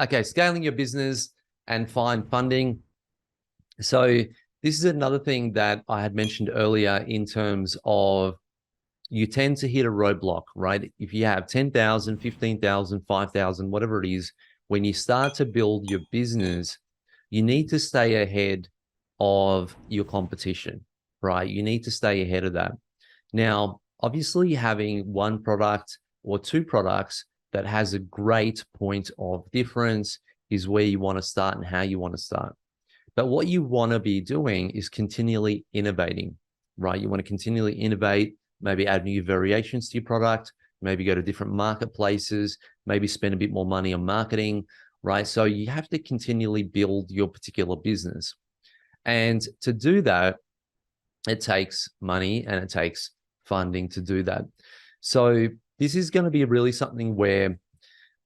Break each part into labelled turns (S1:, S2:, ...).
S1: okay, scaling your business and find funding. So this is another thing that I had mentioned earlier in terms of you tend to hit a roadblock, right? If you have 10,000, 15,000, 5,000, whatever it is, when you start to build your business, you need to stay ahead of your competition, right? You need to stay ahead of that. Now, obviously, having one product or two products that has a great point of difference is where you want to start and how you want to start. But what you want to be doing is continually innovating, right? You want to continually innovate, maybe add new variations to your product, maybe go to different marketplaces, maybe spend a bit more money on marketing, right? So you have to continually build your particular business. And to do that, it takes money and it takes funding to do that. So this is going to be really something where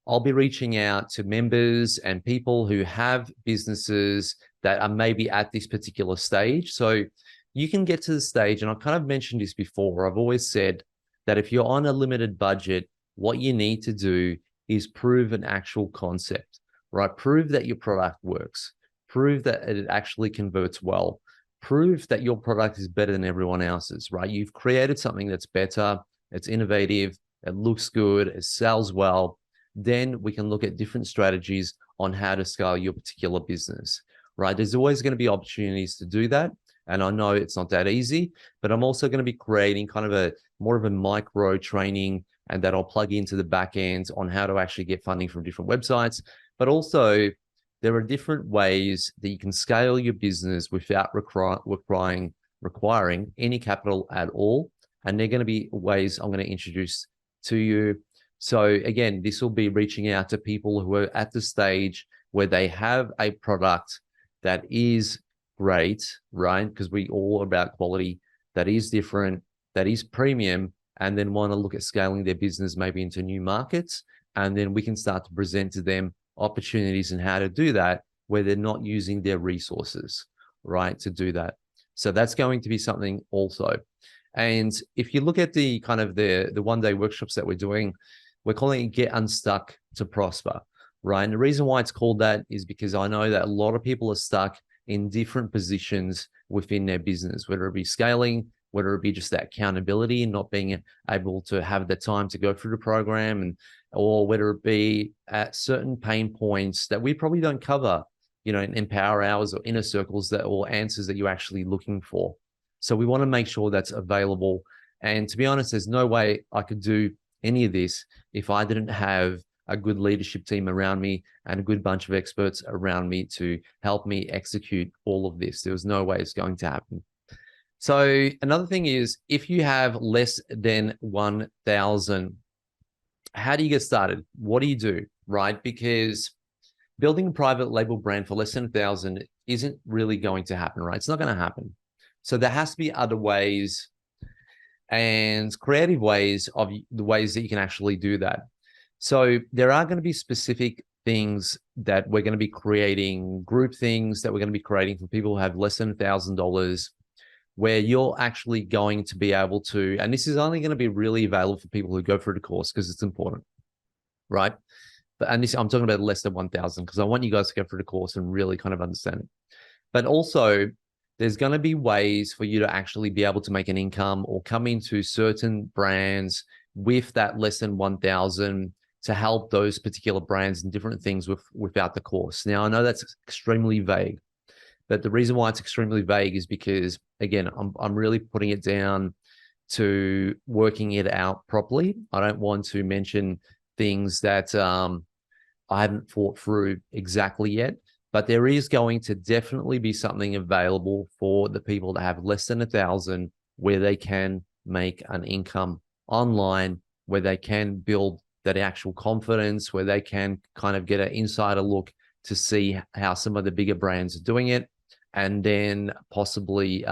S1: I'll be reaching out to members and people who have businesses that are maybe at this particular stage. So you can get to the stage, and I've kind of mentioned this before. I've always said that if you're on a limited budget, what you need to do is prove an actual concept, right? Prove that your product works. Prove that it actually converts well. Prove that your product is better than everyone else's, right? You've created something that's better, it's innovative, it looks good, it sells well. Then we can look at different strategies on how to scale your particular business, right? There's always going to be opportunities to do that. And I know it's not that easy, but I'm also going to be creating kind of a more of a micro training, and that I'll plug into the back end on how to actually get funding from different websites. But also there are different ways that you can scale your business without requiring any capital at all. And they're going to be ways I'm going to introduce to you. So again, this will be reaching out to people who are at the stage where they have a product that is great, right? Because we all are about quality, that is different, that is premium, and then want to look at scaling their business maybe into new markets. And then we can start to present to them opportunities and how to do that where they're not using their resources, right, to do that. So that's going to be something also. And if you look at the kind of the one-day workshops that we're doing, we're calling it Get Unstuck to Prosper, right? And the reason why it's called that is because I know that a lot of people are stuck in different positions within their business, whether it be scaling, whether it be just that accountability, not being able to have the time to go through the program, and or whether it be at certain pain points that we probably don't cover, you know, in Power Hours or Inner Circles, that or answers that you're actually looking for. So we want to make sure that's available. And to be honest, there's no way I could do any of this if I didn't have a good leadership team around me and a good bunch of experts around me to help me execute all of this. There was no way it's going to happen. So another thing is, if you have less than 1,000, how do you get started? What do you do, right? Because building a private label brand for less than 1,000 isn't really going to happen, right? It's not going to happen. So there has to be other ways and creative ways of the ways that you can actually do that. So there are going to be specific things that we're going to be creating, group things that we're going to be creating for people who have less than $1,000, where you're actually going to be able to, and this is only going to be really available for people who go through the course because it's important, right? But, and this, I'm talking about less than 1,000 because I want you guys to go through the course and really kind of understand it. But also, there's going to be ways for you to actually be able to make an income or come into certain brands with that less than 1,000 to help those particular brands and different things without the course. Now, I know that's extremely vague, but the reason why it's extremely vague is because, again, I'm really putting it down to working it out properly. I don't want to mention things that I haven't thought through exactly yet, but there is going to definitely be something available for the people that have less than 1,000 where they can make an income online, where they can build that actual confidence, where they can kind of get an insider look to see how some of the bigger brands are doing it, and then possibly,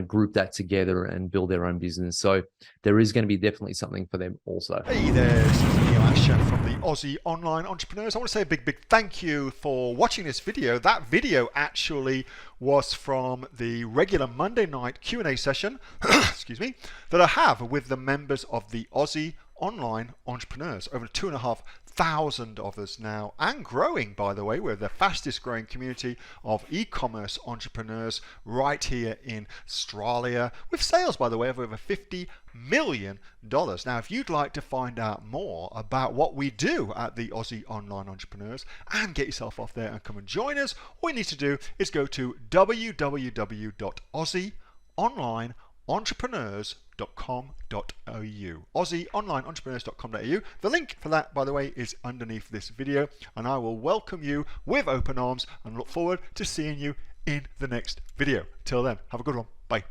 S1: group that together and build their own business. So there is going to be definitely something for them also.
S2: Hey there, this is Neil-Asher from the Aussie Online Entrepreneurs. I want to say a big thank you for watching this video. That video actually was from the regular Monday night Q&A session, excuse me, that I have with the members of the Aussie Online Entrepreneurs. Over 2,500 1,000 of us now, and growing, by the way. We're the fastest growing community of e-commerce entrepreneurs right here in Australia, with sales, by the way, of over $50 million. Now, if you'd like to find out more about what we do at the Aussie Online Entrepreneurs and get yourself off there and come and join us, all you need to do is go to www.aussieonlineentrepreneurs.com.au. AussieOnlineEntrepreneurs.com.au. The link for that, by the way, is underneath this video, and I will welcome you with open arms and look forward to seeing you in the next video. Till then, have a good one. Bye.